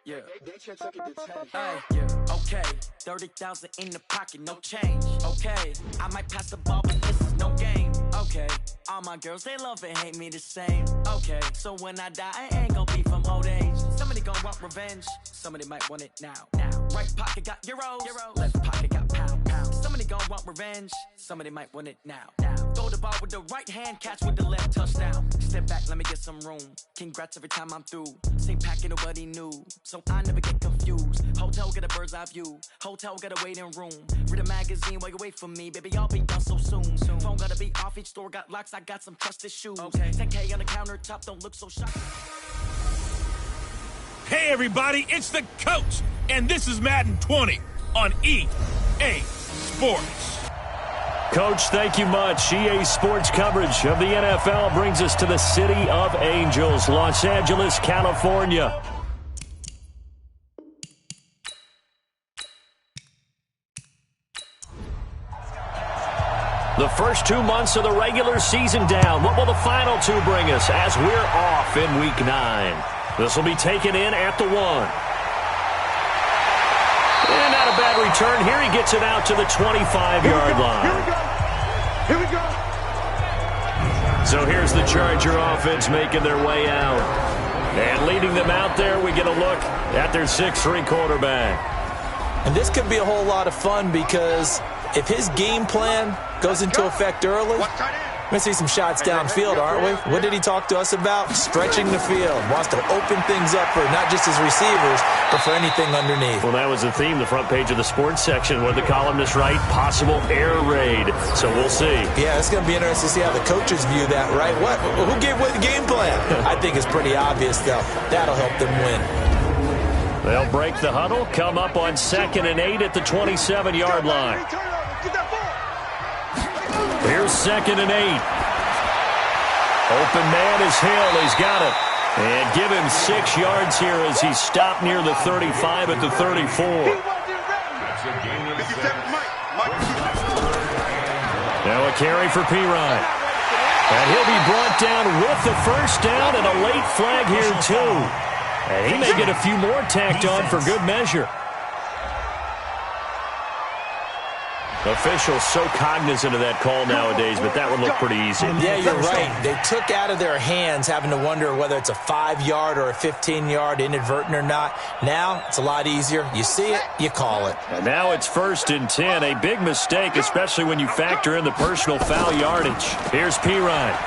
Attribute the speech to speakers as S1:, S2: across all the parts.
S1: Yeah. Hey, yeah. Okay. 30,000 in the pocket, no change. Okay. I might pass the ball, but this is no game. Okay. All my girls, they love and hate me the same. Okay. So when I die, I ain't gonna be from old age. Somebody gonna want revenge. Somebody might want it now. Right pocket got euros. Left pocket got pound. Somebody gonna want revenge. Somebody might want it now. Throw the ball with the right hand, catch with the left, touchdown. Step back, let me get some room. Congrats every time I'm through. Same packet, nobody knew, so I never get confused. Hotel get a bird's eye view. Hotel got a waiting room. Read a magazine while you wait for me, baby. I'll be done so soon. Phone gotta be off. Each store got locks. I got some trusted shoes. Okay. 10K on the countertop. Don't look so shocked.
S2: Hey everybody, it's the coach, and this is Madden 20 on EA Sports.
S3: Coach, thank you much. EA Sports coverage of the NFL brings us to the City of Angels, Los Angeles, California. The first 2 months of the regular season down. What will the final two bring us as we're off in Week 9? This will be taken in at the 1. And not a bad return. Here he gets it out to the 25-yard line.
S4: Here we go.
S3: So here's the Charger offense making their way out. And leading them out there, we get a look at their 6'3" quarterback.
S5: And this could be a whole lot of fun because if his game plan goes into effect early, we're going to see some shots downfield, aren't we? What did he talk to us about? Stretching the field. Wants to open things up for not just his receivers, but for anything underneath.
S3: Well, that was the theme, the front page of the sports section. What the columnists write, possible air raid. So we'll see.
S5: Yeah, it's going to be interesting to see how the coaches view that, right? Who gave away the game plan? I think it's pretty obvious, though. That'll help them win.
S3: They'll break the huddle, come up on 2nd and 8 at the 27-yard line. Here's 2nd and 8. Open man is Hill. He's got it. And give him 6 yards here as he's stopped near the 35 at the 34. Now a carry for Pirine. And he'll be brought down with the first down and a late flag here too. And he may get a few more tacked on for good measure. Officials so cognizant of that call nowadays, but that would look pretty easy.
S5: Yeah, you're right. They took out of their hands having to wonder whether it's a 5-yard or a 15-yard, inadvertent or not. Now it's a lot easier. You see it, you call it.
S3: And now it's 1st and 10. A big mistake, especially when you factor in the personal foul yardage. Here's Pirine.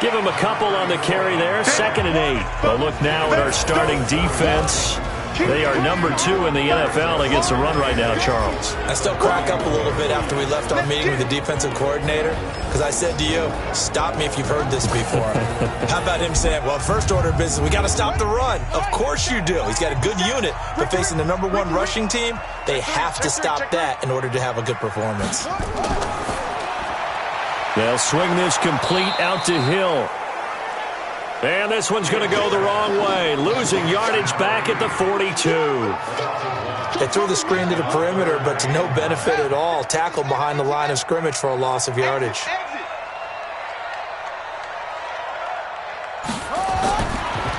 S3: Give him a couple on the carry there. 2nd and 8. We'll look now at our starting defense. They are number 2 in the NFL against the run right now, Charles.
S5: I still crack up a little bit after we left our meeting with the defensive coordinator because I said to you, stop me if you've heard this before. How about him saying, well, first order of business, we got to stop the run. Of course you do. He's got a good unit, but facing the number 1 rushing team, they have to stop that in order to have a good performance.
S3: They'll swing this complete out to Hill. And this one's going to go the wrong way. Losing yardage back at the 42.
S5: They threw the screen to the perimeter, but to no benefit at all. Tackled behind the line of scrimmage for a loss of yardage.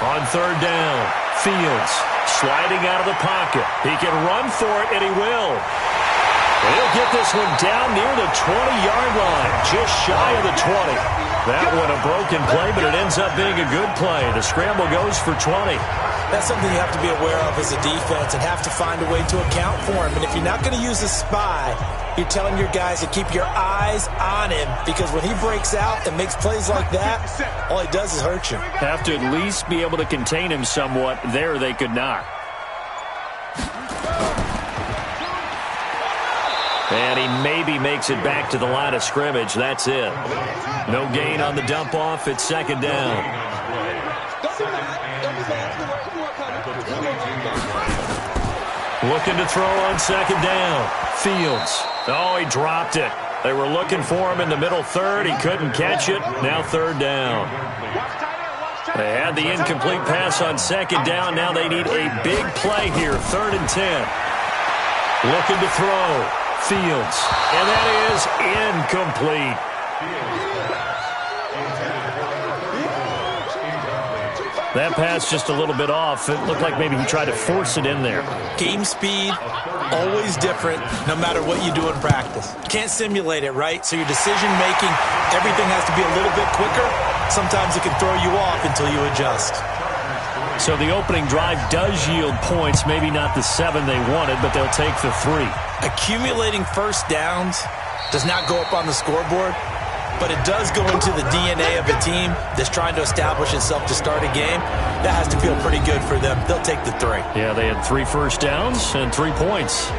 S3: On 3rd down, Fields sliding out of the pocket. He can run for it, and he will. And he'll get this one down near the 20-yard line, just shy of the 20. That one a broken play, but it ends up being a good play. The scramble goes for 20.
S5: That's something you have to be aware of as a defense and have to find a way to account for him. And if you're not going to use a spy, you're telling your guys to keep your eyes on him because when he breaks out and makes plays like that, all he does is hurt you.
S3: Have to at least be able to contain him somewhat. There they could not. And he maybe makes it back to the line of scrimmage. That's it. No gain on the dump off. It's 2nd down. Looking to throw on 2nd down. Fields. Oh, he dropped it. They were looking for him in the middle 3rd. He couldn't catch it. Now 3rd down. They had the incomplete pass on 2nd down. Now they need a big play here. 3rd and 10. Looking to throw. Fields. And that is incomplete. That pass just a little bit off. It looked like maybe he tried to force it in there.
S5: Game speed, always different, no matter what you do in practice. You can't simulate it, right? So your decision-making, everything has to be a little bit quicker. Sometimes it can throw you off until you adjust.
S3: So the opening drive does yield points, maybe not the 7 they wanted, but they'll take the 3.
S5: Accumulating first downs does not go up on the scoreboard, but it does go into the DNA of a team that's trying to establish itself to start a game. That has to feel pretty good for them. They'll take the 3.
S3: Yeah, they had 3 first downs and 3 points.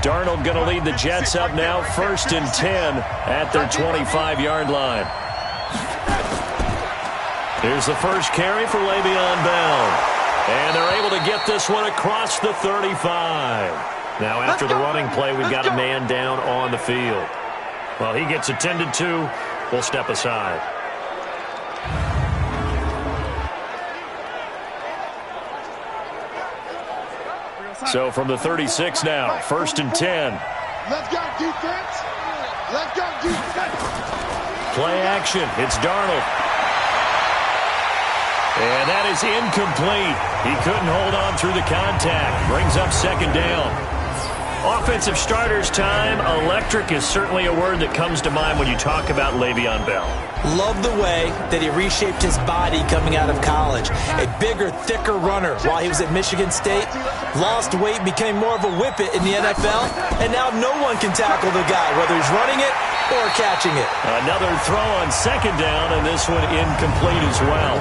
S3: Darnold going to lead the Jets up now, 1st and 10 at their 25-yard line. Here's the first carry for Le'Veon Bell. And they're able to get this one across the 35. Now after the running play, we've got a man down on the field. Well, he gets attended to. We'll step aside. So from the 36 now, 1st and 10.
S4: Let's go, defense. Let's go, defense.
S3: Play action. It's Darnold. And that is incomplete. He couldn't hold on through the contact. Brings up 2nd down. Offensive starters time. Electric is certainly a word that comes to mind when you talk about Le'Veon Bell.
S5: Love the way that he reshaped his body coming out of college. A bigger, thicker runner while he was at Michigan State. Lost weight, became more of a whippet in the NFL. And now no one can tackle the guy, whether he's running it or catching it.
S3: Another throw on 2nd down, and this one incomplete as well.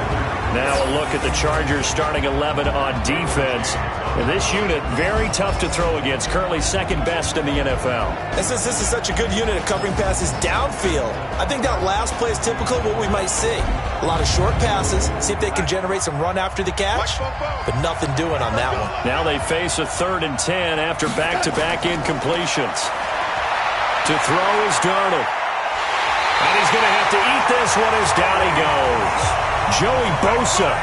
S3: Now a look at the Chargers starting 11 on defense. And this unit, very tough to throw against, currently 2nd best in the NFL.
S5: And since this is such a good unit of covering passes downfield, I think that last play is typical of what we might see. A lot of short passes, see if they can generate some run after the catch, but nothing doing on that one.
S3: Now they face a 3rd and 10 after back-to-back incompletions. To throw is Darnold. And he's going to have to eat this one as down he goes. Joey Bosa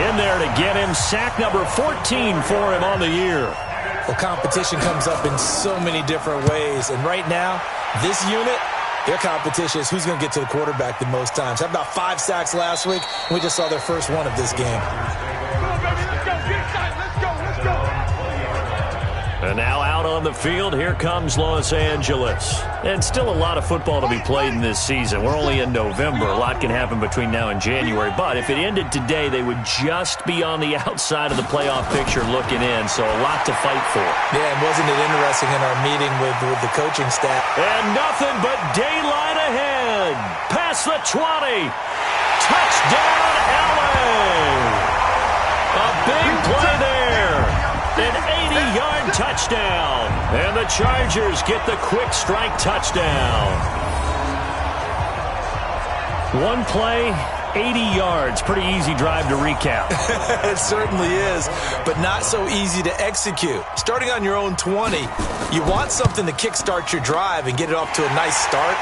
S3: in there to get him. Sack number 14 for him on the year.
S5: Well, competition comes up in so many different ways. And right now, this unit, their competition is who's going to get to the quarterback the most times. How about 5 sacks last week? We just saw their first one of this game.
S3: And now out on the field, here comes Los Angeles. And still a lot of football to be played in this season. We're only in November. A lot can happen between now and January. But if it ended today, they would just be on the outside of the playoff picture looking in. So a lot to fight for.
S5: Yeah, and wasn't it interesting in our meeting with the coaching staff?
S3: And nothing but daylight ahead. Past the 20. Touchdown, LA. A big play there. An 80-yard touchdown. And the Chargers get the quick strike touchdown. One play, 80 yards. Pretty easy drive to recap.
S5: It certainly is, but not so easy to execute. Starting on your own 20, you want something to kickstart your drive and get it off to a nice start.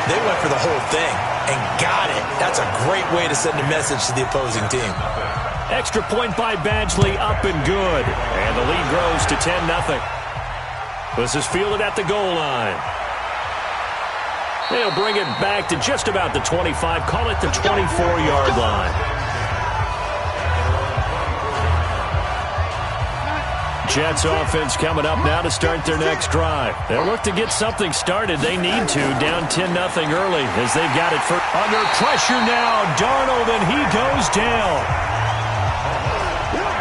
S5: They went for the whole thing and got it. That's a great way to send a message to the opposing team.
S3: Extra point by Badgley, up and good. And the lead grows to 10-0. This is fielded at the goal line. They'll bring it back to just about the 25. Call it the 24-yard line. Jets offense coming up now to start their next drive. They'll look to get something started. They need to, down 10-0 early as they've got it for under pressure now. Darnold, and he goes down.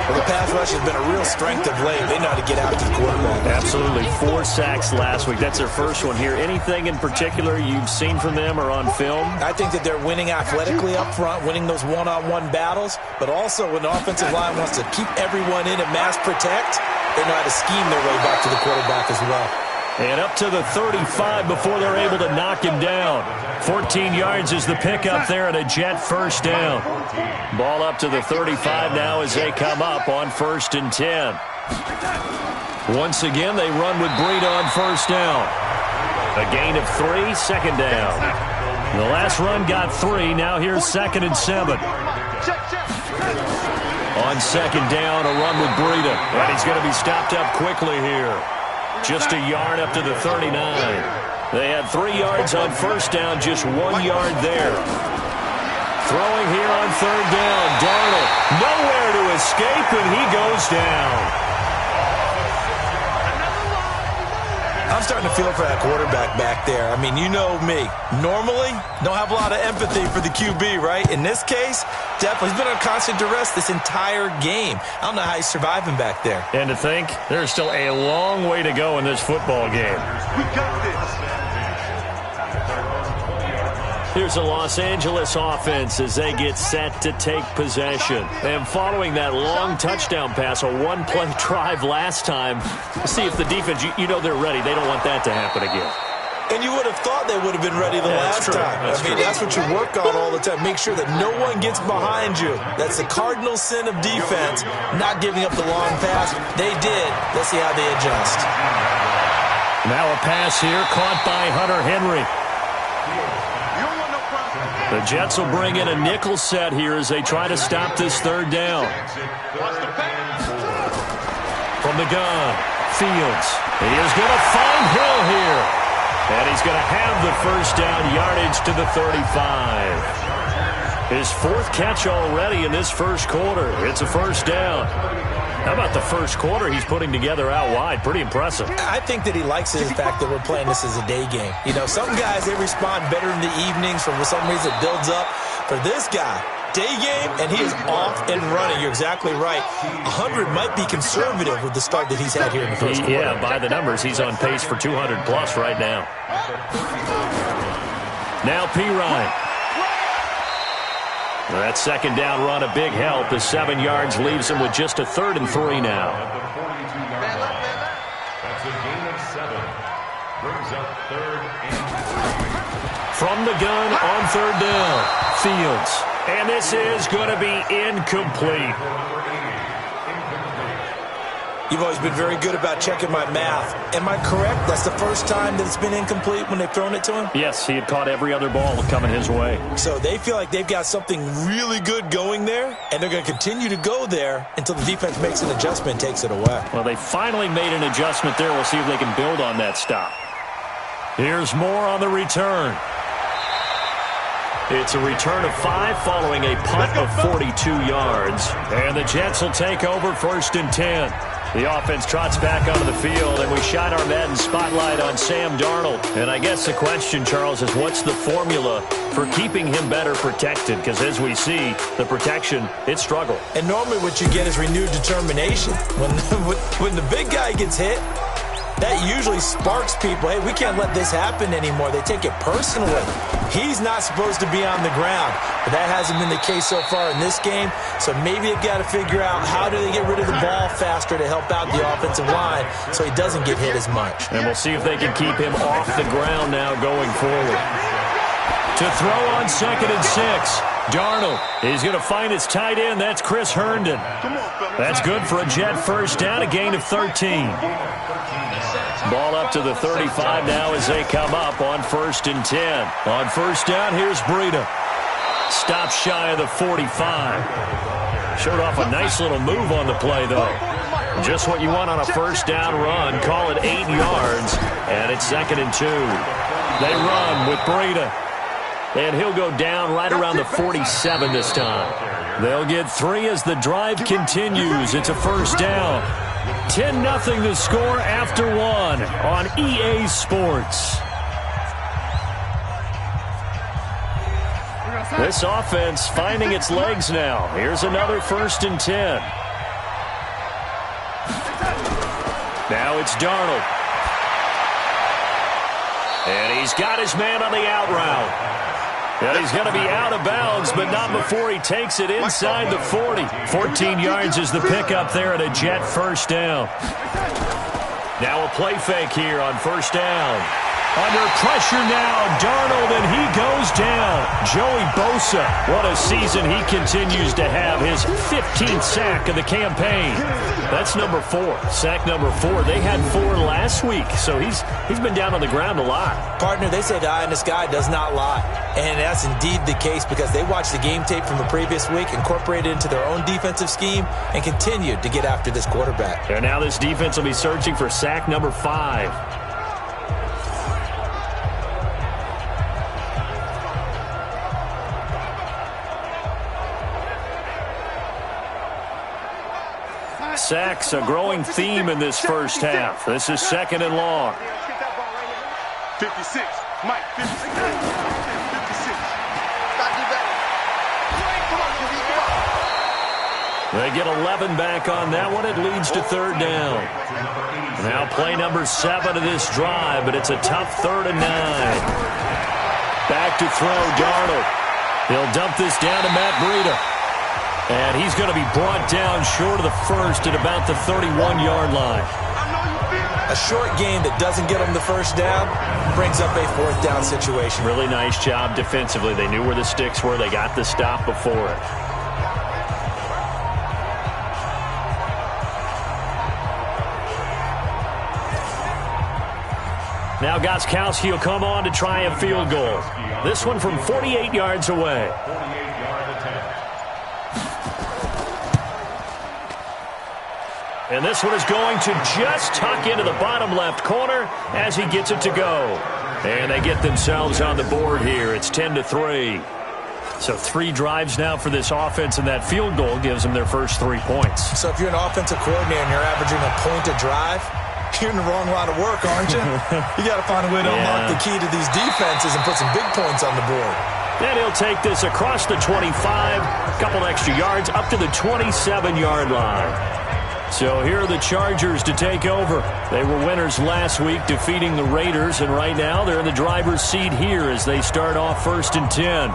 S5: Well, the pass rush has been a real strength of late. They know how to get after the quarterback.
S3: Absolutely. 4 sacks last week. That's their first one here. Anything in particular you've seen from them or on film?
S5: I think that they're winning athletically up front, winning those one-on-one battles, but also when the offensive line wants to keep everyone in and mass protect, they know how to scheme their way back to the quarterback as well.
S3: And up to the 35 before they're able to knock him down. 14 yards is the pickup there and a Jet first down. Ball up to the 35 now as they come up on 1st and 10. Once again, they run with Breida on first down. A gain of 3, 2nd down. The last run got 3. Now here's 2nd and 7. On second down, a run with Breida. And he's going to be stopped up quickly here. Just a yard up to the 39. They had 3 yards on first down, just 1 yard there. Throwing here on third down, Darnold. Nowhere to escape, and he goes down.
S5: I'm starting to feel for that quarterback back there. I mean, you know me. Normally, don't have a lot of empathy for the QB, right? In this case, definitely. He's been on constant duress this entire game. I don't know how he's surviving back there.
S3: And to think, there's still a long way to go in this football game.
S4: We got this.
S3: Here's a Los Angeles offense as they get set to take possession. And following that long touchdown pass, a one-play drive last time, see if the defense, you know they're ready. They don't want that to happen again.
S5: And you would have thought they would have been ready the last time. That's what you work on all the time. Make sure that no one gets behind you. That's the cardinal sin of defense, not giving up the long pass. They did. Let's see how they adjust.
S3: Now a pass here caught by Hunter Henry. The Jets will bring in a nickel set here as they try to stop this third down. From the gun, Fields. He is going to find Hill here. And he's going to have the first down yardage to the 35. His 4th catch already in this first quarter. It's a first down. How about the first quarter he's putting together out wide? Pretty impressive.
S5: I think that he likes the fact that we're playing this as a day game. You know, some guys, they respond better in the evenings. For some reason, it builds up. For this guy, day game, and he is off and running. You're exactly right. 100 might be conservative with the start that he's had here in the first quarter.
S3: Yeah, by the numbers, he's on pace for 200-plus right now. Now Pirine. That second down run, a big help. The 7 yards leaves him with just a 3rd and 3 now.
S2: That's a gain of 7. Brings up 3rd and 3.
S3: From the gun on third down, Fields. And this is going to be incomplete.
S5: You've always been very good about checking my math. Am I correct? That's the first time that it's been incomplete when they've thrown it to him?
S3: Yes, he had caught every other ball coming his way.
S5: So they feel like they've got something really good going there, and they're going to continue to go there until the defense makes an adjustment and takes it away.
S3: Well, they finally made an adjustment there. We'll see if they can build on that stop. Here's more on the return. It's a return of 5 following a punt of 42 yards. And the Jets will take over 1st and 10. The offense trots back onto the field, and we shine our Madden spotlight on Sam Darnold. And I guess the question, Charles, is what's the formula for keeping him better protected? Because as we see, the protection, it struggled.
S5: And normally what you get is renewed determination. When the big guy gets hit, that usually sparks people. Hey, we can't let this happen anymore. They take it personally. He's not supposed to be on the ground, but that hasn't been the case so far in this game. So maybe they've got to figure out how do they get rid of the ball faster to help out the offensive line so he doesn't get hit as much.
S3: And we'll see if they can keep him off the ground now going forward. To throw on 2nd and 6. Darnold is going to find his tight end. That's Chris Herndon. That's good for a Jet first down, a gain of 13. Ball up to the 35 now as they come up on 1st and 10. On first down, here's Breida. Stop shy of the 45. Showed off a nice little move on the play, though. Just what you want on a first down run. Call it 8 yards, and it's 2nd and 2. They run with Breida. And he'll go down right around the 47 this time. They'll get 3 as the drive continues. It's a first down. 10-0 the score after 1 on EA Sports. This offense finding its legs now. Here's another 1st and 10. Now it's Darnold. And he's got his man on the out route. And he's going to be out of bounds, but not before he takes it inside the 40. 14 yards is the pickup there at a Jet first down. Now a play fake here on first down. Under pressure now, Darnold, and he goes down. Joey Bosa, what a season he continues to have. His 15th sack of the campaign. That's number 4. Sack number 4. They had 4 last week, so he's been down on the ground a lot.
S5: Partner, they say the eye in the sky does not lie. And that's indeed the case because they watched the game tape from the previous week, incorporated it into their own defensive scheme, and continued to get after this quarterback.
S3: And now this defense will be searching for sack number 5. Sacks, a growing theme in this first half. This is 2nd and long.
S4: 56. Mike, 56. 56.
S3: They get 11 back on that one. It leads to 3rd down. Now play number 7 of this drive, but it's a tough 3rd and 9. Back to throw, Darnold. He'll dump this down to Matt Breida. And he's going to be brought down short of the first at about the 31-yard line.
S5: A short game that doesn't get him the first down brings up a 4th down situation.
S3: Really nice job defensively. They knew where the sticks were. They got the stop before it. Now Gostkowski will come on to try a field goal. This one from 48 yards away. And this one is going to just tuck into the bottom left corner as he gets it to go. And they get themselves on the board here. It's 10-3. So 3 drives now for this offense, and that field goal gives them their first 3 points.
S5: So if you're an offensive coordinator and you're averaging a point a drive, you're in the wrong line of work, aren't you? You got to find a way to unlock the key to these defenses and put some big points on the board.
S3: Then he'll take this across the 25, a couple extra yards, up to the 27-yard line. So here are the Chargers to take over. They were winners last week, defeating the Raiders, and right now they're in the driver's seat here as they start off 1st and 10.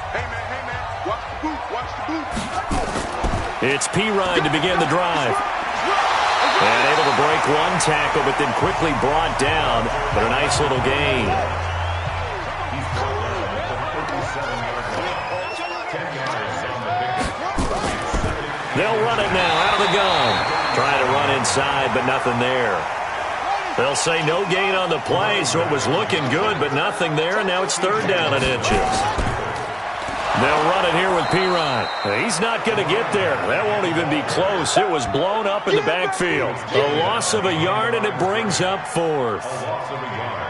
S4: Hey, man, watch the boot.
S3: It's Pirine to begin the drive. And able to break 1 tackle, but then quickly brought down, but a nice little gain. They'll run it now out of the gun. Trying to run inside, but nothing there. They'll say no gain on the play, so it was looking good, but nothing there, and now it's 3rd down and inches. They'll run it here with Pirine. He's not going to get there. That won't even be close. It was blown up in the backfield. A loss of a yard, and it brings up 4th.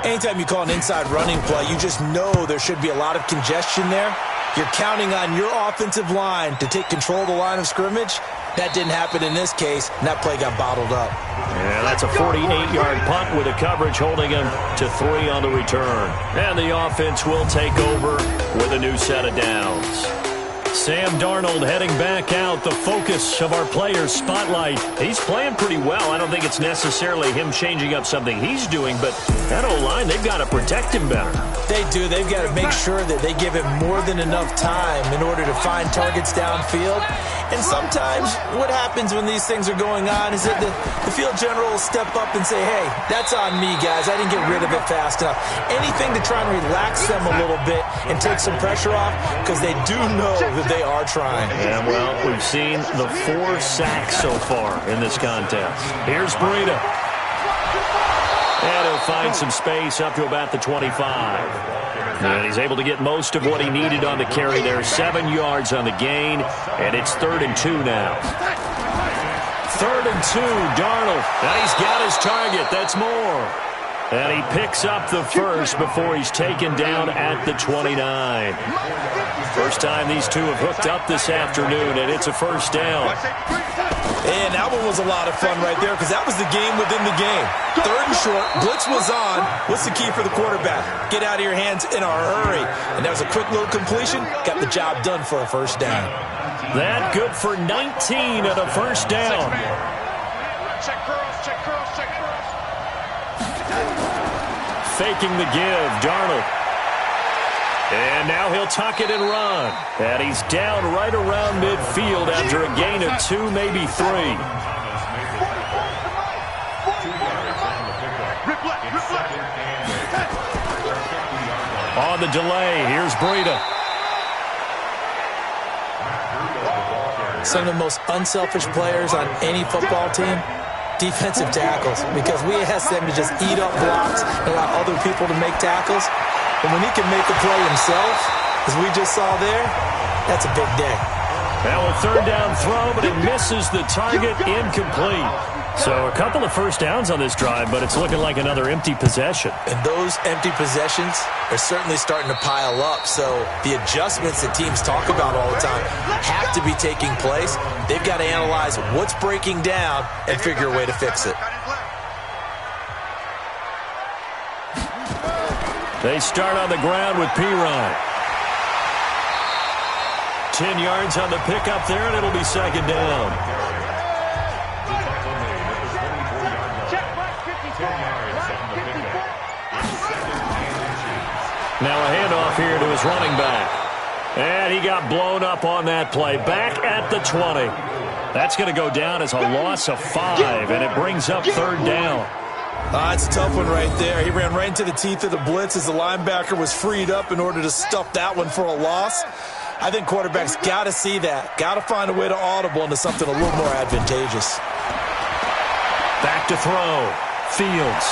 S5: Anytime you call an inside running play, you just know there should be a lot of congestion there. You're counting on your offensive line to take control of the line of scrimmage. That didn't happen in this case, and that play got bottled up.
S3: Yeah, that's a 48-yard punt with a coverage holding him to 3 on the return. And the offense will take over with a new set of downs. Sam Darnold heading back out, the focus of our players' spotlight. He's playing pretty well. I don't think it's necessarily him changing up something he's doing, but that O-line, they've got to protect him better.
S5: They do. They've got to make sure that they give him more than enough time in order to find targets downfield. And sometimes what happens when these things are going on is that the field general will step up and say, hey, that's on me, guys. I didn't get rid of it fast enough. Anything to try and relax them a little bit and take some pressure off because they do know that they are trying.
S3: Yeah, well, we've seen the 4 sacks so far in this contest. Here's Breida. And he'll find some space up to about the 25. And he's able to get most of what he needed on the carry there. 7 yards on the gain, and it's 3rd and 2 now. 3rd and 2, Darnold. And he's got his target. That's more. And he picks up the first before he's taken down at the 29. First time these two have hooked up this afternoon, and it's a 1st down.
S5: And that one was a lot of fun right there because that was the game within the game. 3rd and short, blitz was on. What's the key for the quarterback? Get out of your hands in a hurry. And that was a quick little completion. Got the job done for a 1st down.
S3: That good for 19 at a 1st down.
S4: Check curls, check curls, check curls.
S3: Faking the give, Darnold. And now he'll tuck it and run. And he's down right around midfield after a gain of 2, maybe 3. On the delay, here's Breida.
S5: Some of the most unselfish players on any football team, defensive tackles, because we ask them to just eat up blocks and allow other people to make tackles. And when he can make a play himself, as we just saw there, that's a big day.
S3: Now a third down throw, but it misses the target, incomplete. So a couple of first downs on this drive, but it's looking like another empty possession.
S5: And those empty possessions are certainly starting to pile up. So the adjustments that teams talk about all the time have to be taking place. They've got to analyze what's breaking down and figure a way to fix it.
S3: They start on the ground with Pirine. 10 yards on the pickup there, and it'll be second down. Now a handoff here to his running back. And he got blown up on that play. Back at the 20. That's going to go down as a loss of 5, and it brings up third down.
S5: It's a tough one right there. He ran right into the teeth of the blitz as the linebacker was freed up in order to stuff that one for a loss. I think quarterbacks got to see that. Got to find a way to audible into something a little more advantageous.
S3: Back to throw. Fields.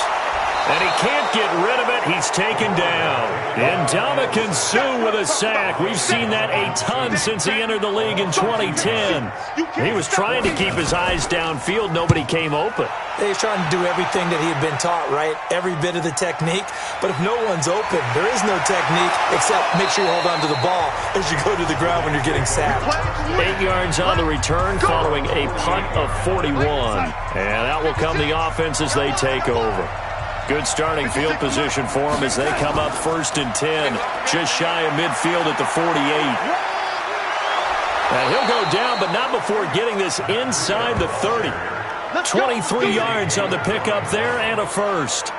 S3: And he can't get rid of it. He's taken down. Ndamukong Suh with a sack. We've seen that a ton since he entered the league in 2010. He was trying to keep his eyes downfield. Nobody came open.
S5: He's trying to do everything that he had been taught, right? Every bit of the technique. But if no one's open, there is no technique except make sure you hold on to the ball as you go to the ground when you're getting sacked.
S3: 8 yards on the return following a punt of 41. And out will come the offense as they take over. Good starting field position for them as they come up 1st and 10, just shy of midfield at the 48. And he'll go down, but not before getting this inside the 30. 23 yards on the pickup there and a first.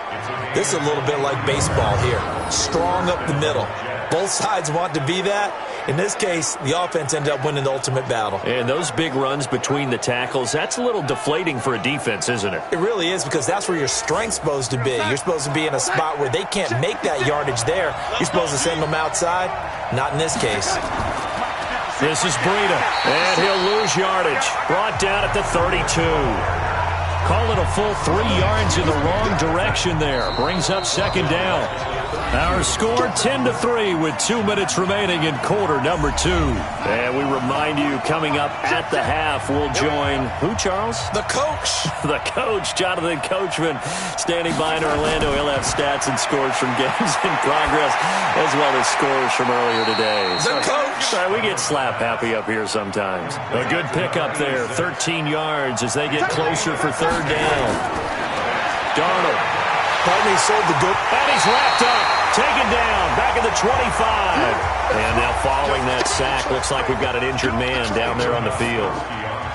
S5: This is a little bit like baseball here. Strong up the middle. Both sides want to be that. In this case, the offense ended up winning the ultimate battle.
S3: And those big runs between the tackles, that's a little deflating for a defense, isn't it?
S5: It really is, because that's where your strength's supposed to be. You're supposed to be in a spot where they can't make that yardage there. You're supposed to send them outside. Not in this case.
S3: This is Breida, and he'll lose yardage. Brought down at the 32. Call it a full 3 yards in the wrong direction there. Brings up second down. Our score 10-3 with 2 minutes remaining in quarter number 2. And we remind you, coming up at the half, we'll join who, Charles?
S5: The coach.
S3: The coach, Jonathan Coachman, standing by in Orlando. He'll have stats and scores from games in progress, as well as scores from earlier today.
S5: The coach.
S3: Sorry, we get slap happy up here sometimes. A good pickup there, 13 yards as they get closer for third down. Darnold.
S5: Pardon me, sold the good.
S3: And he's wrapped up. Taken down, back at the 25. And now following that sack, looks like we've got an injured man down there on the field.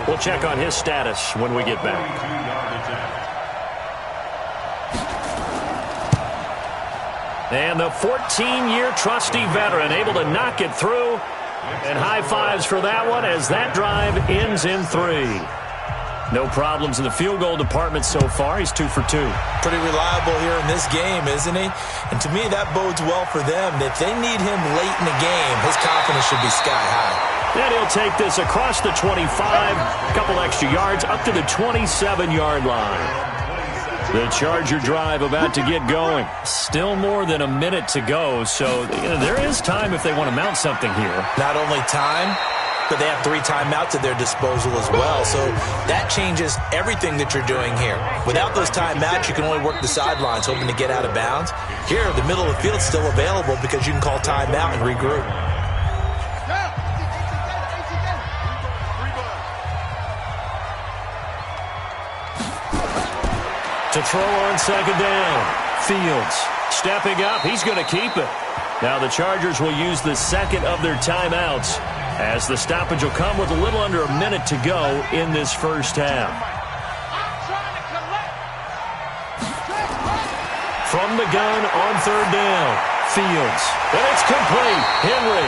S3: We'll check on his status when we get back. And the 14-year trusty veteran able to knock it through. And high fives for that one as that drive ends in 3. No problems in the field goal department so far. He's 2 for 2.
S5: Pretty reliable here in this game, isn't he? And to me, that bodes well for them. If they need him late in the game, his confidence should be sky high.
S3: And he'll take this across the 25, a couple extra yards, up to the 27-yard line. The Charger drive about to get going. Still more than a minute to go, so there is time if they want to mount something here.
S5: Not only time, but they have 3 timeouts at their disposal as well. So that changes everything that you're doing here. Without those timeouts, you can only work the sidelines, hoping to get out of bounds. Here, the middle of the field's still available because you can call timeout and regroup.
S3: To throw on second down. Fields stepping up. He's going to keep it. Now the Chargers will use the second of their timeouts, as the stoppage will come with a little under a minute to go in this first half. From the gun on third down, Fields. And it's complete. Henry.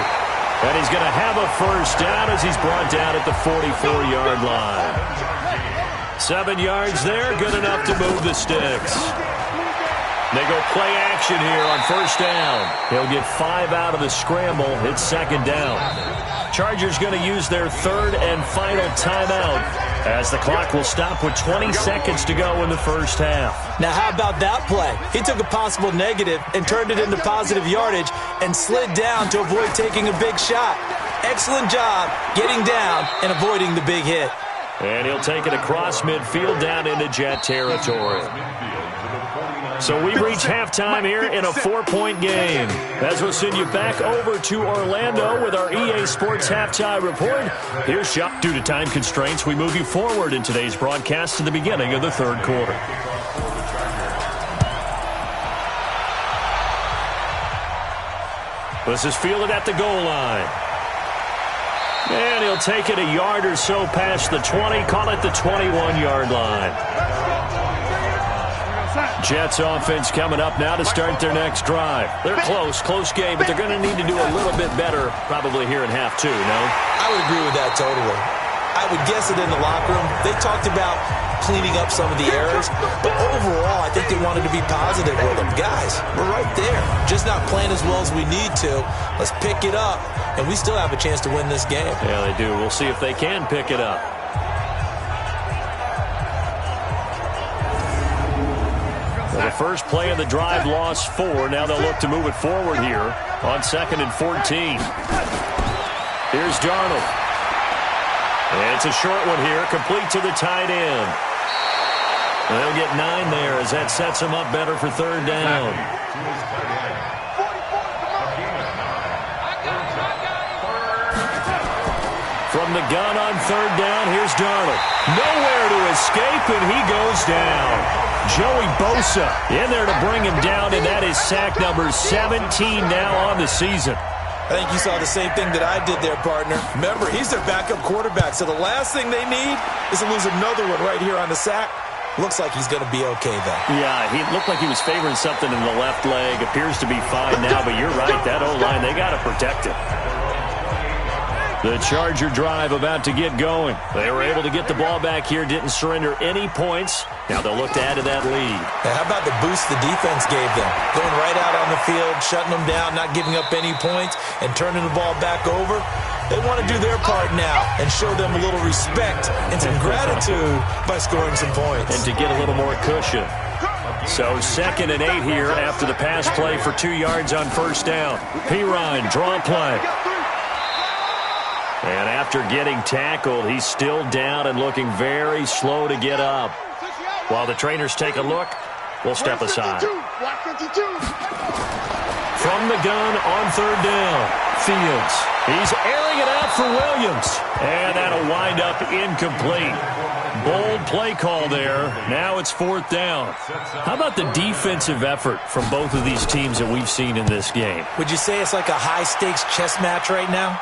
S3: And he's going to have a first down as he's brought down at the 44-yard line. 7 yards there, good enough to move the sticks. They go play action here on first down. He'll get 5 out of the scramble. It's second down. Chargers going to use their third and final timeout as the clock will stop with 20 seconds to go in the first half.
S5: Now, how about that play? He took a possible negative and turned it into positive yardage and slid down to avoid taking a big shot. Excellent job getting down and avoiding the big hit.
S3: And he'll take it across midfield down into Jet territory. So we reach halftime here in a 4-point game. As we'll send you back over to Orlando with our EA Sports Halftime Report. Here's Shop. Due to time constraints, we move you forward in today's broadcast to the beginning of the third quarter. This is fielded at the goal line. And he'll take it a yard or so past the 20, call it the 21-yard line. Jets offense coming up now to start their next drive. They're close game, but they're going to need to do a little bit better probably here in half two, no?
S5: I would agree with that totally. I would guess it in the locker room. They talked about cleaning up some of the errors, but overall, I think they wanted to be positive with them. Guys, we're right there. Just not playing as well as we need to. Let's pick it up, and we still have a chance to win this game.
S3: Yeah, they do. We'll see if they can pick it up. Well, the first play of the drive lost 4. Now they'll look to move it forward here on 2nd and 14. Here's Darnold. And it's a short one here, complete to the tight end. They'll get 9 there as that sets them up better for third down. From the gun on third down, here's Darnold. Nowhere to escape, and he goes down. Joey Bosa in there to bring him down, and that is sack number 17 now on the season.
S5: I think you saw the same thing that I did there, partner. Remember, he's their backup quarterback, so the last thing they need is to lose another one right here on the sack. Looks like he's going to be okay, though.
S3: Yeah, he looked like he was favoring something in the left leg. Appears to be fine now, but you're right. That O-line, they got to protect it. The Charger drive about to get going. They were able to get the ball back here, didn't surrender any points. Now they'll look to add to that lead.
S5: Now, how about the boost the defense gave them? Going right out on the field, shutting them down, not giving up any points, and turning the ball back over. They want to do their part now and show them a little respect and some gratitude by scoring some points.
S3: And to get a little more cushion. So 2nd and 8 here after the pass play for 2 yards on first down. Pirine, draw play. And after getting tackled, he's still down and looking very slow to get up. While the trainers take a look, we'll step aside. From the gun on third down, Fields. He's airing it out for Williams. And that'll wind up incomplete. Bold play call there. Now it's 4th down. How about the defensive effort from both of these teams that we've seen in this game?
S5: Would you say it's like a high-stakes chess match right now?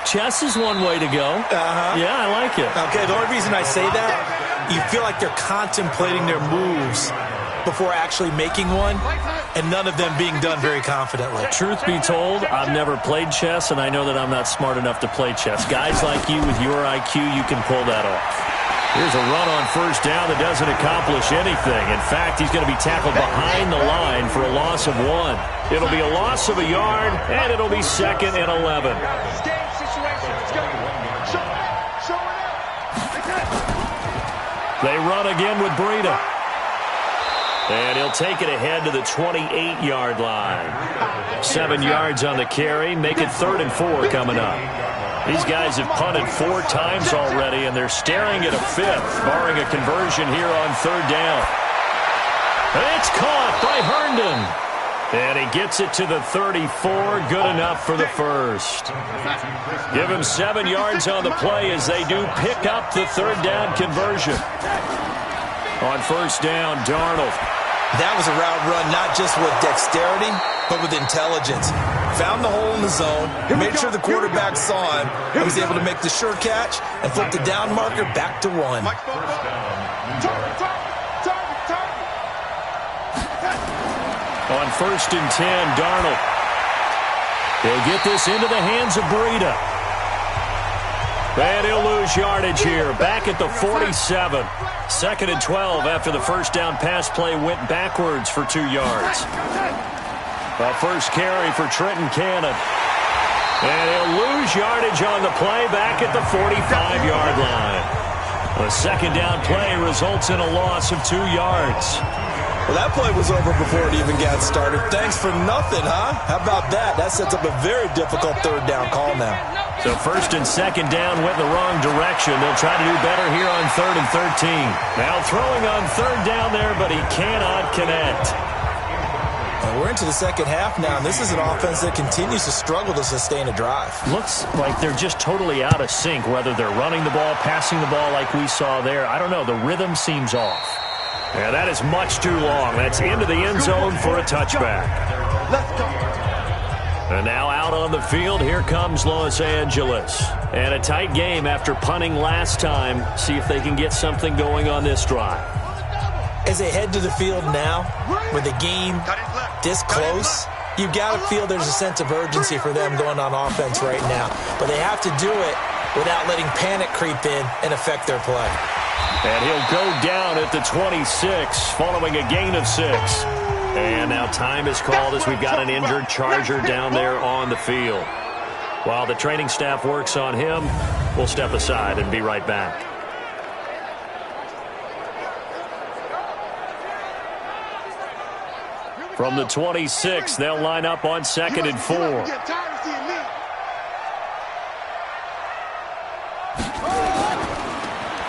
S3: Chess is one way to go. Yeah, I like it.
S5: Okay, the only reason I say that, you feel like they're contemplating their moves before actually making one, and none of them being done very confidently.
S3: Truth be told, I've never played chess, and I know that I'm not smart enough to play chess. Guys like you with your IQ, you can pull that off. Here's a run on first down that doesn't accomplish anything. In fact, he's going to be tackled behind the line for a loss of 1. It'll be a loss of a yard, and it'll be 2nd and 11. They run again with Breida. And he'll take it ahead to the 28-yard line. 7 yards on the carry. Make it 3rd and 4 coming up. These guys have punted 4 times already, and they're staring at a 5th, barring a conversion here on third down. And it's caught by Herndon. And he gets it to the 34. Good enough for the first. Give him 7 yards on the play as they do pick up the third down conversion. On first down, Darnold.
S5: That was a route run not just with dexterity, but with intelligence. Found the hole in the zone, made sure the quarterback saw him, and was able to make the sure catch and flip the down marker back to 1.
S3: On 1st and 10, Darnold. He'll get this into the hands of Breida. And he'll lose yardage here. Back at the 47. 2nd and 12 after the first down pass play went backwards for 2 yards. A first carry for Trenton Cannon. And he'll lose yardage on the play back at the 45-yard line. A second down play results in a loss of 2 yards.
S5: Well, that play was over before it even got started. Thanks for nothing, huh? How about that? That sets up a very difficult third down call now.
S3: So 1st and 2nd down went the wrong direction. They'll try to do better here on 3rd and 13. Now throwing on 3rd down there, but he cannot connect.
S5: And we're into the second half now, and this is an offense that continues to struggle to sustain a drive.
S3: Looks like they're just totally out of sync, whether they're running the ball, passing the ball like we saw there. I don't know. The rhythm seems off. Yeah, that is much too long. That's into the end zone for a touchback.
S4: Let's go.
S3: And now out on the field, here comes Los Angeles. And a tight game after punting last time. See if they can get something going on this drive.
S5: As they head to the field now, with the game this close, you've got to feel there's a sense of urgency for them going on offense right now. But they have to do it without letting panic creep in and affect their play.
S3: And he'll go down at the 26 following a gain of 6. And now time is called as we've got an injured Charger down there on the field. While the training staff works on him, we'll step aside and be right back. From the 26, they'll line up on 2nd and 4.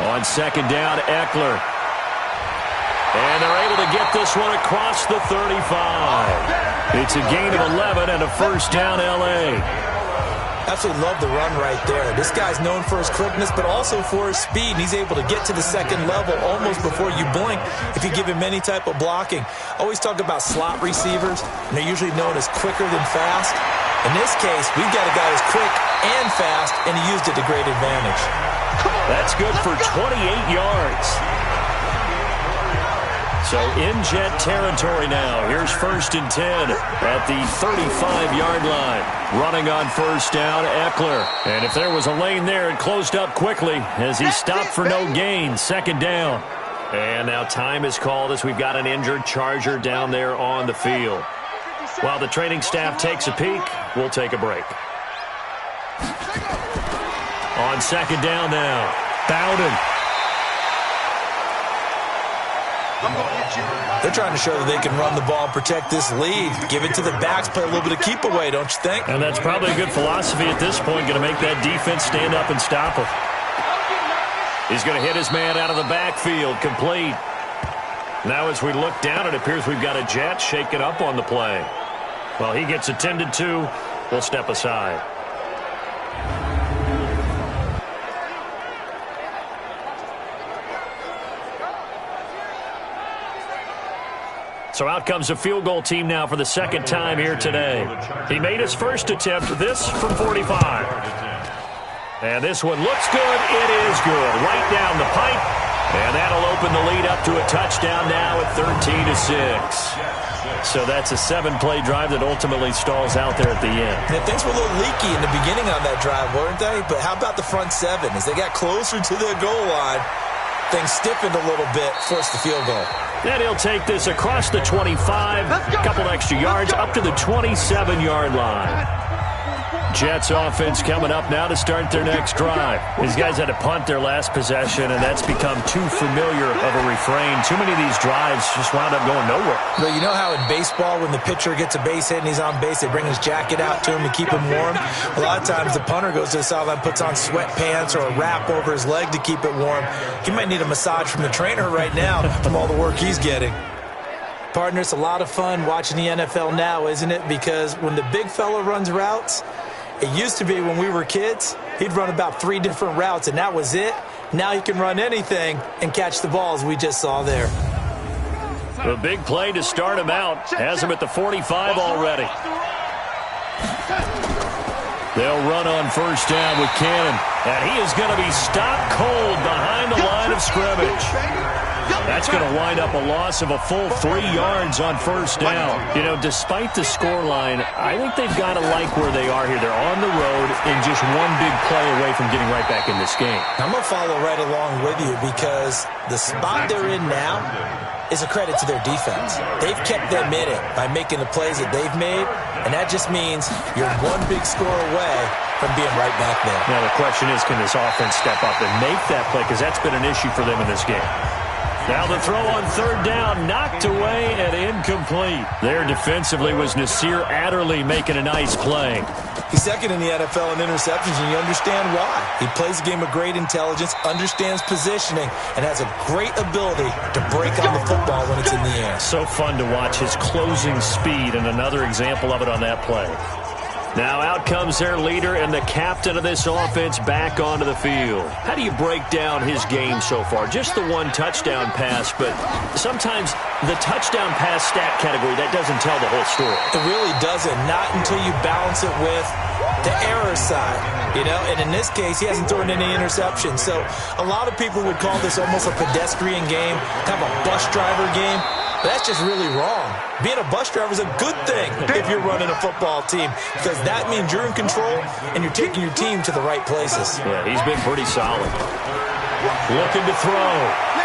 S3: On 2nd down, Eckler. And they're able to get this one across the 35. It's a gain of 11 and a first down, L.A.
S5: Absolutely love the run right there. This guy's known for his quickness, but also for his speed. And he's able to get to the second level almost before you blink if you give him any type of blocking. Always talk about slot receivers, and they're usually known as quicker than fast. In this case, we've got a guy who's quick and fast, and he used it to great advantage.
S3: That's good for 28 yards. So in Jet territory now. Here's 1st and 10 at the 35-yard line. Running on first down, Eckler. And if there was a lane there, it closed up quickly as he stopped for no gain. 2nd down. And now time is called as we've got an injured Charger down there on the field. While the training staff takes a peek, we'll take a break. On 2nd down now, Bowden.
S5: They're trying to show that they can run the ball and protect this lead. Give it to the backs, play a little bit of keep away, don't you think?
S3: And that's probably a good philosophy at this point, going to make that defense stand up and stop him. He's going to hit his man out of the backfield, complete. Now as we look down, it appears we've got a Jet shaking up on the play. Well, he gets attended to. We'll step aside. So out comes a field goal team now for the second time here today. He made his first attempt, this from 45. And this one looks good. It is good. Right down the pipe. And that'll open the lead up to a touchdown now at 13-6. So that's a 7-play drive that ultimately stalls out there at the end.
S5: Yeah, things were a little leaky in the beginning on that drive, weren't they? But how about the front 7? As they got closer to the goal line, things stiffened a little bit, forced the field goal.
S3: And he'll take this across the 25, a couple extra yards, up to the 27-yard line. Jets offense coming up now to start their next drive. These guys had to punt their last possession, and that's become too familiar of a refrain. Too many of these drives just wound up going nowhere.
S5: Well, you know how in baseball, when the pitcher gets a base hit and he's on base, they bring his jacket out to him to keep him warm? A lot of times the punter goes to the sideline, puts on sweatpants or a wrap over his leg to keep it warm. He might need a massage from the trainer right now from all the work he's getting. Partner, it's a lot of fun watching the NFL now, isn't it? Because when the big fella runs routes, it used to be when we were kids, he'd run about 3 different routes, and that was it. Now he can run anything and catch the balls we just saw there.
S3: A big play to start him out. Has him at the 45 already. They'll run on first down with Cannon. And he is going to be stopped cold behind the line of scrimmage. That's going to wind up a loss of a full 3 yards on first down. You know, despite the scoreline, I think they've got to like where they are here. They're on the road and just one big play away from getting right back in this game.
S5: I'm going to follow right along with you because the spot they're in now is a credit to their defense. They've kept them in it by making the plays that they've made, and that just means you're one big score away from being right back there.
S3: Now the question is, can this offense step up and make that play? Because that's been an issue for them in this game. Now the throw on third down, knocked away and incomplete. There defensively was Nasir Adderley making a nice play.
S5: He's second in the NFL in interceptions, and you understand why. He plays a game of great intelligence, understands positioning, and has a great ability to break on the football when it's in the air.
S3: So fun to watch his closing speed, and another example of it on that play. Now out comes their leader and the captain of this offense back onto the field. How do you break down his game so far? Just the one touchdown pass, but sometimes the touchdown pass stat category, that doesn't tell the whole story.
S5: It really doesn't, not until you balance it with the error side, you know, and in this case, he hasn't thrown any interceptions. So a lot of people would call this almost a pedestrian game, kind of a bus driver game. But that's just really wrong. Being a bus driver is a good thing if you're running a football team because that means you're in control and you're taking your team to the right places.
S3: Yeah, he's been pretty solid. Looking to throw.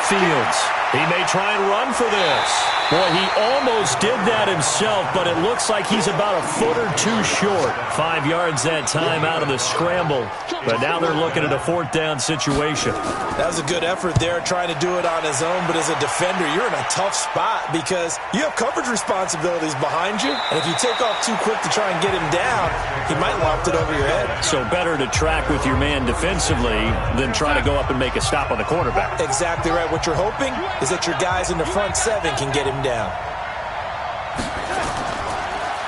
S3: Fields. He may try and run for this. Boy, he almost did that himself, but it looks like he's about a foot or two short. 5 yards that time out of the scramble, but now they're looking at a fourth down situation.
S5: That was a good effort there, trying to do it on his own, but as a defender, you're in a tough spot because you have coverage responsibilities behind you, and if you take off too quick to try and get him down, he might loft it over your head.
S3: So better to track with your man defensively than try to go up and make a stop on the quarterback.
S5: Exactly right. What you're hoping is that your guys in the front seven can get him down.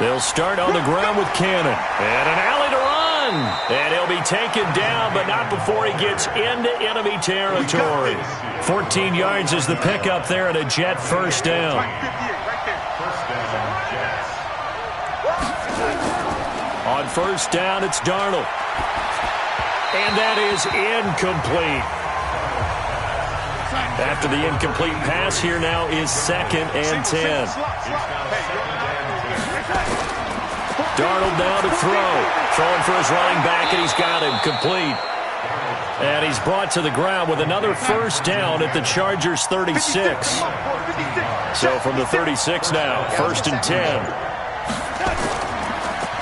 S3: They'll start on the ground with Cannon. And an alley to run. And he'll be taken down, but not before he gets into enemy territory. 14 yards is the pickup there, and a Jet first down. On first down, it's Darnold. And that is incomplete. After the incomplete pass, here now is 2nd and 10. Darnold now to throw. Throwing for his running back, and he's got him complete. And he's brought to the ground with another first down at the Chargers' 36. So from the 36 now, 1st and 10.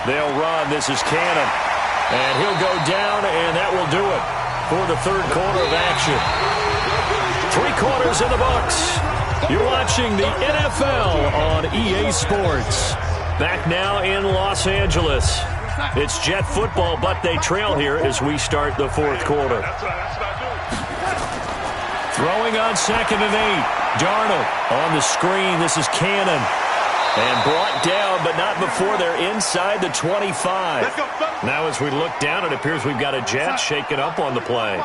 S3: They'll run. This is Cannon. And he'll go down, and that will do it for the third quarter of action. 3 quarters in the books. You're watching the NFL on EA Sports. Back now in Los Angeles. It's Jet football, but they trail here as we start the fourth quarter. Throwing on 2nd and 8. Darnold on the screen. This is Cannon. And brought down, but not before they're inside the 25. Now as we look down, it appears we've got a Jet shaken up on the play.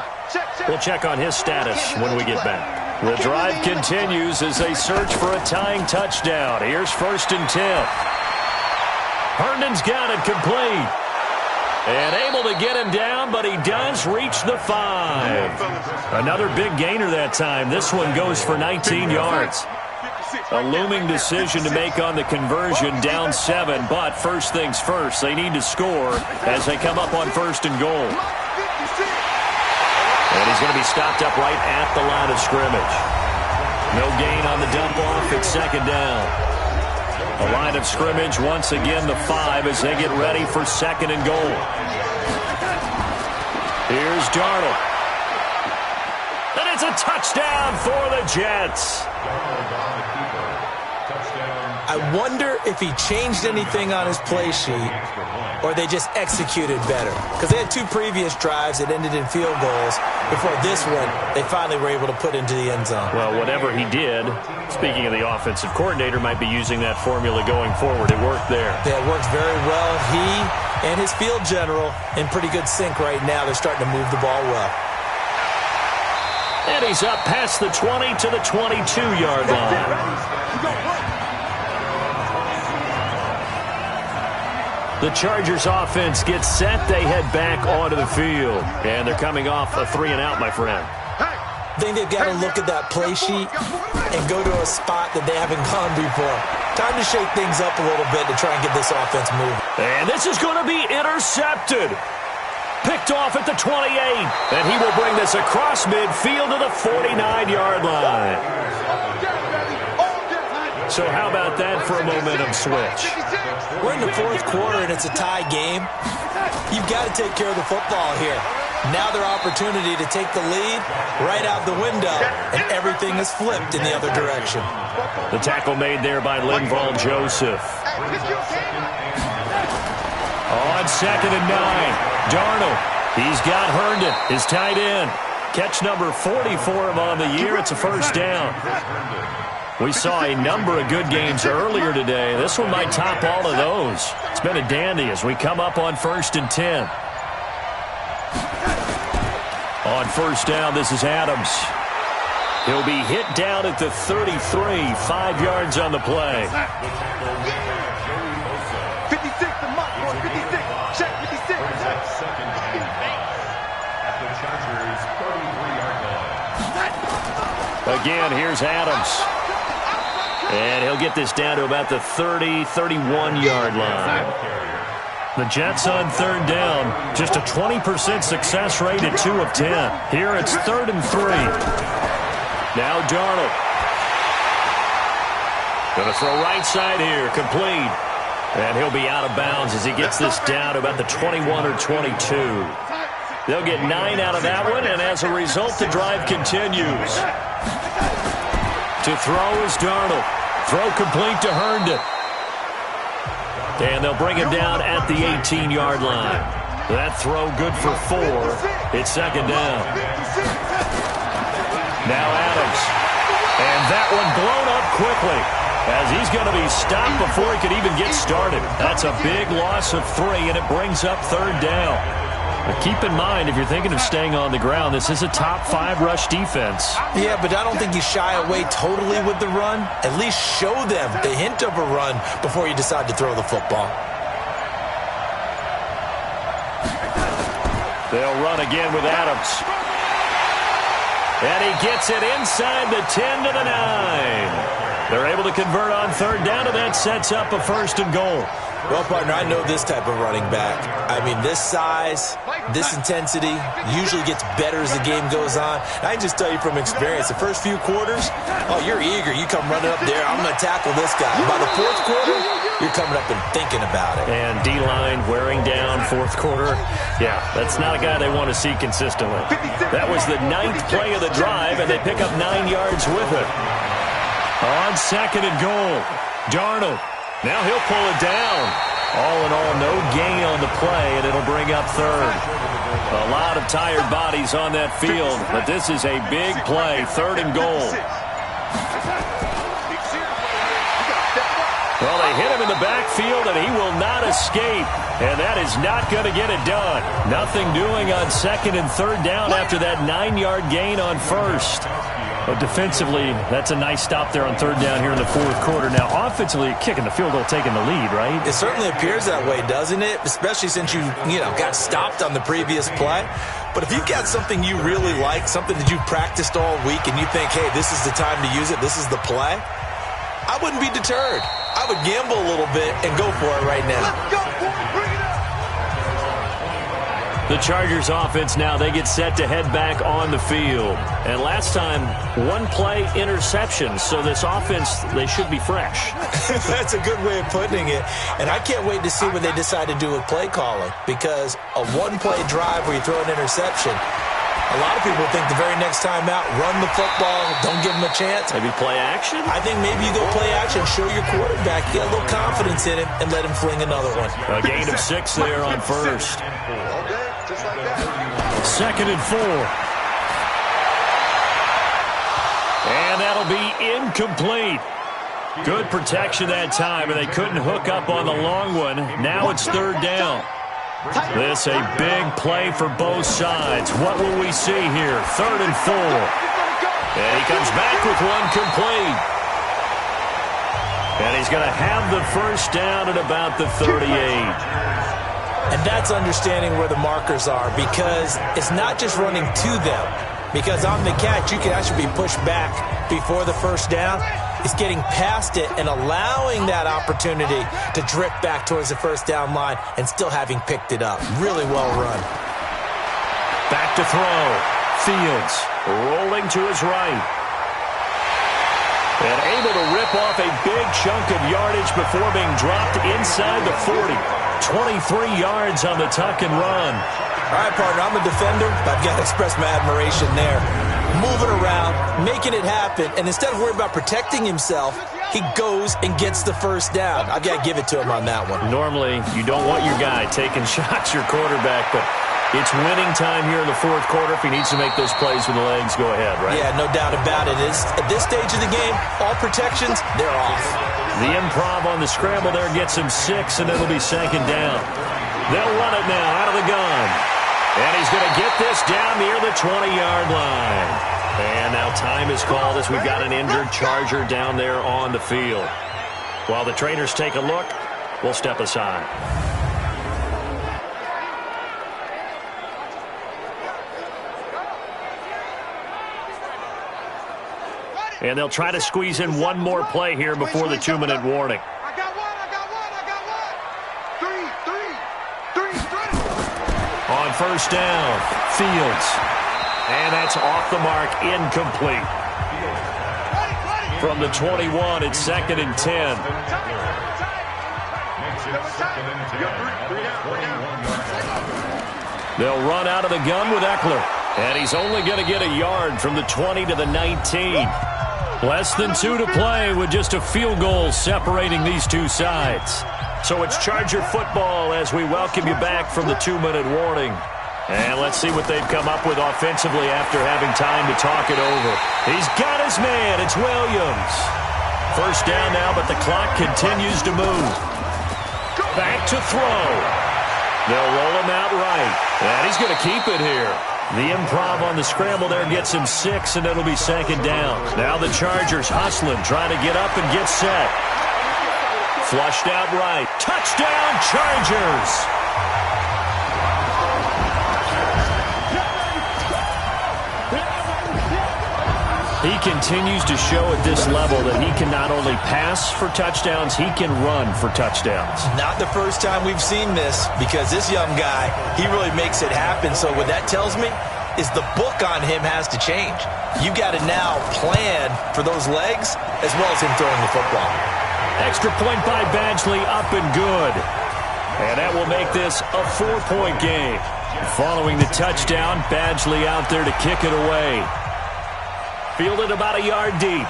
S3: We'll check on his status when we get back. The drive continues as they search for a tying touchdown. Here's 1st and 10. Herndon's got it complete. And able to get him down, but he does reach the 5. Another big gainer that time. This one goes for 19 yards. A looming decision to make on the conversion, down 7. But first things first, they need to score as they come up on 1st and goal. And he's going to be stopped up right at the line of scrimmage. No gain on the dump-off. It's 2nd down. The line of scrimmage, once again, the 5 as they get ready for 2nd and goal. Here's Darnold. And it's a touchdown for the Jets.
S5: I wonder if he changed anything on his play sheet or they just executed better. Because they had 2 previous drives that ended in field goals. Before this one, they finally were able to put into the end zone.
S3: Well, whatever he did, speaking of the offensive coordinator, might be using that formula going forward. It worked there.
S5: Yeah, it worked very well. He and his field general in pretty good sync right now. They're starting to move the ball well.
S3: And he's up past the 20 to the 22-yard line. The Chargers offense gets set. They head back onto the field. And they're coming off a 3-and-out, my friend.
S5: think they've got to look at that play sheet and go to a spot that they haven't gone before. Time to shake things up a little bit to try and get this offense moving.
S3: And this is going to be intercepted. Picked off at the 28. And he will bring this across midfield to the 49-yard line. So how about that for a momentum switch?
S5: We're in the fourth quarter, and it's a tie game. You've got to take care of the football here. Now their opportunity to take the lead right out the window, and everything is flipped in the other direction.
S3: The tackle made there by Linval Joseph. On 2nd and 9, Darnold. He's got Herndon, his tight end. Catch number 40 for him on the year. It's a first down. We saw a number of good games earlier today. This one might top all of those. It's been a dandy as we come up on 1st and 10. On first down, this is Adams. He'll be hit down at the 33, 5 yards on the play.
S4: 56, the mark for 56. Check 56.
S3: Again, here's Adams. And he'll get this down to about the 30, 31-yard line. The Jets on 3rd down, just a 20% success rate at 2 of 10. Here it's 3rd and 3. Now Darnold. Going to throw right side here, complete. And he'll be out of bounds as he gets this down to about the 21 or 22. They'll get 9 out of that one, and as a result, the drive continues. To throw is Darnold. Throw complete to Herndon. And they'll bring him down at the 18-yard line. That throw good for 4. It's 2nd down. Now Adams. And that one blown up quickly as he's going to be stopped before he could even get started. That's a big loss of 3, and it brings up 3rd down. But keep in mind, if you're thinking of staying on the ground, this is a top 5 rush defense.
S5: Yeah, but I don't think you shy away totally with the run. At least show them the hint of a run before you decide to throw the football.
S3: They'll run again with Adams. And he gets it inside the 10 to the 9. They're able to convert on 3rd down, and that sets up a 1st and goal.
S5: Well, partner, I know this type of running back. I mean, this size, this intensity usually gets better as the game goes on. I can just tell you from experience, the first few quarters, oh, you're eager. You come running up there, I'm going to tackle this guy. By the 4th quarter, you're coming up and thinking about it.
S3: And D-line wearing down 4th quarter. Yeah, that's not a guy they want to see consistently. That was the 9th play of the drive, and they pick up 9 yards with it. On 2nd and goal, Darnold. Now he'll pull it down. All in all, no gain on the play, and it'll bring up 3rd. A lot of tired bodies on that field, but this is a big play, 3rd and goal. Well, they hit him in the backfield, and he will not escape, and that is not going to get it done. Nothing doing on 2nd and 3rd down after that 9-yard gain on 1st. But defensively, that's a nice stop there on 3rd down here in the 4th quarter. Now, offensively, kicking the field goal, taking the lead, right?
S5: It certainly appears that way, doesn't it? Especially since you got stopped on the previous play. But if you've got something you really like, something that you've practiced all week, and you think, hey, this is the time to use it, this is the play, I wouldn't be deterred. I would gamble a little bit and go for it right now.
S4: Let's go, boy. Bring it up.
S3: The Chargers offense now, they get set to head back on the field. And last time, 1-play interception. So this offense, they should be fresh.
S5: That's a good way of putting it. And I can't wait to see what they decide to do with play calling. Because a 1-play drive where you throw an interception, a lot of people think the very next time out, run the football, don't give them a chance.
S3: Maybe play action?
S5: I think maybe you go play action, show your quarterback, get a little confidence in him, and let him fling another one.
S3: A gain of 6 there on 1st. 2nd and 4. And that'll be incomplete. Good protection that time, and they couldn't hook up on the long one. Now it's 3rd down. This a big play for both sides. What will we see here? 3rd and 4. And he comes back with one complete. And he's going to have the 1st down at about the 38.
S5: And that's understanding where the markers are, because it's not just running to them. because on the catch, you can actually be pushed back before the first down. It's getting past it and allowing that opportunity to drift back towards the first down line and still having picked it up. Really well run.
S3: Back to throw. Fields rolling to his right. And able to rip off a big chunk of yardage before being dropped inside the 40. 23 yards on the tuck and run.
S5: All right, partner, I'm a defender, but I've got to express my admiration there. Moving around, making it happen, and instead of worrying about protecting himself, he goes and gets the first down. I've got to give it to him on that one.
S3: Normally, you don't want your guy taking shots, your quarterback, but it's winning time here in the fourth quarter. If he needs to make those plays with the legs, go ahead, right?
S5: Yeah, no doubt about it. At this stage of the game, all protections, they're off.
S3: The improv on the scramble there gets him 6, and it'll be second down. They'll run it now out of the gun. And he's going to get this down near the 20-yard line. And now time is called as we've got an injured Charger down there on the field. While the trainers take a look, we'll step aside. And they'll try to squeeze in one more play here before the 2-minute warning.
S4: I got one. 3.
S3: On first down, Fields. And that's off the mark, incomplete. From the 21, it's 2nd and 10. They'll run out of the gun with Eckler. And he's only going to get a yard from the 20 to the 19. Less than 2 to play with just a field goal separating these two sides. So it's Charger football as we welcome you back from the 2-minute warning. And let's see what they've come up with offensively after having time to talk it over. He's got his man. It's Williams. First down now, but the clock continues to move. Back to throw. They'll roll him out right. And he's going to keep it here. The improv on the scramble there gets him 6, and it'll be second down. Now the Chargers hustling, trying to get up and get set. Flushed out right. Touchdown, Chargers! He continues to show at this level that he can not only pass for touchdowns, he can run for touchdowns.
S5: Not the first time we've seen this, because this young guy, he really makes it happen. So what that tells me is the book on him has to change. You got to now plan for those legs as well as him throwing the football.
S3: Extra point by Badgley, up and good. And that will make this a 4-point game. Following the touchdown, Badgley out there to kick it away. Fielded about a yard deep.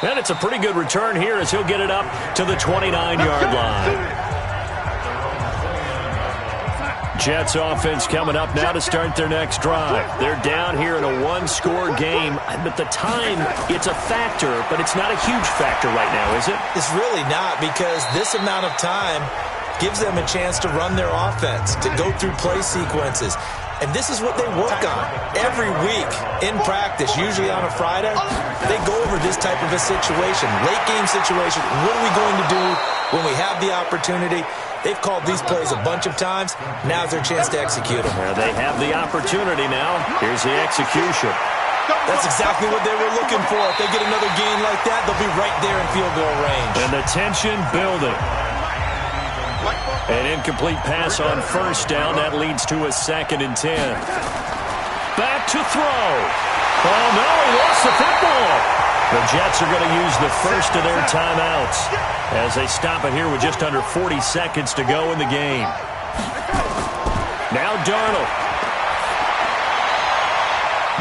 S3: And it's a pretty good return here as he'll get it up to the 29-yard line. Jets offense coming up now to start their next drive. They're down here in a one-score game, but the time, it's a factor, but it's not a huge factor right now, is it?
S5: It's really not, because this amount of time gives them a chance to run their offense, to go through play sequences. And this is what they work on every week in practice, usually on a Friday. They go over this type of a situation, late game situation. What are we going to do when we have the opportunity? They've called these plays a bunch of times. Now's their chance to execute them.
S3: Well, they have the opportunity now. Here's the execution.
S5: That's exactly what they were looking for. If they get another gain like that, they'll be right there in field goal range.
S3: And the tension building. An incomplete pass on first down. That leads to a 2nd and 10. Back to throw. Oh, no, he lost the football. The Jets are going to use the first of their timeouts as they stop it here with just under 40 seconds to go in the game. Now Darnold.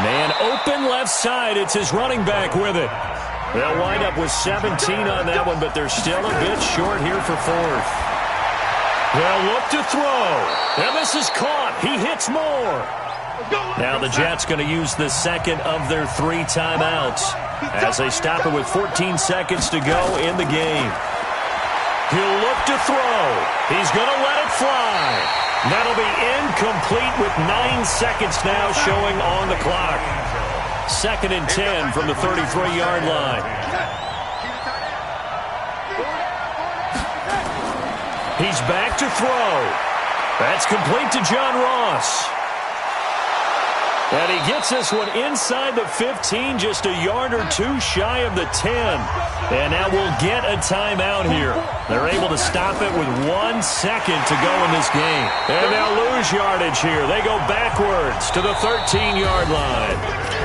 S3: Man open left side. It's his running back with it. They'll wind up with 17 on that one, but they're still a bit short here for fourth. They'll look to throw. And this is caught. He hits more. Now the Jets going to use the second of their 3 timeouts as they stop it with 14 seconds to go in the game. He'll look to throw. He's going to let it fly. That'll be incomplete with 9 seconds now showing on the clock. 2nd and 10 from the 33-yard line. He's back to throw. That's complete to John Ross. And he gets this one inside the 15, just a yard or two shy of the 10. And now we'll get a timeout here. They're able to stop it with 1 second to go in this game. And they'll lose yardage here. They go backwards to the 13-yard line.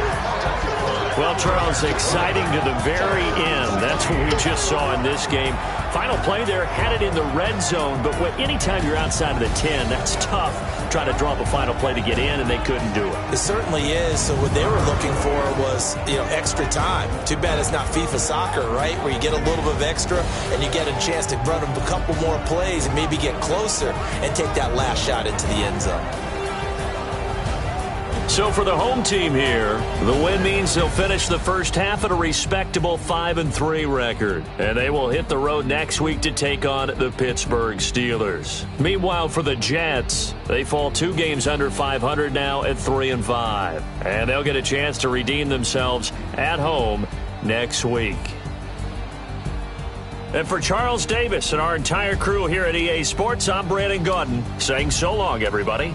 S3: Well, Charles, exciting to the very end. That's what we just saw in this game. Final play there, had it in the red zone, but anytime you're outside of the 10, that's tough. Trying to draw up a final play to get in, and they couldn't do it.
S5: It certainly is. So what they were looking for was, extra time. Too bad it's not FIFA soccer, right, where you get a little bit of extra and you get a chance to run a couple more plays and maybe get closer and take that last shot into the end zone.
S3: So for the home team here, the win means they'll finish the first half at a respectable 5-3 record. And they will hit the road next week to take on the Pittsburgh Steelers. Meanwhile, for the Jets, they fall 2 games under 500 now at 3-5. And they'll get a chance to redeem themselves at home next week. And for Charles Davis and our entire crew here at EA Sports, I'm Brandon Gaudin saying so long, everybody.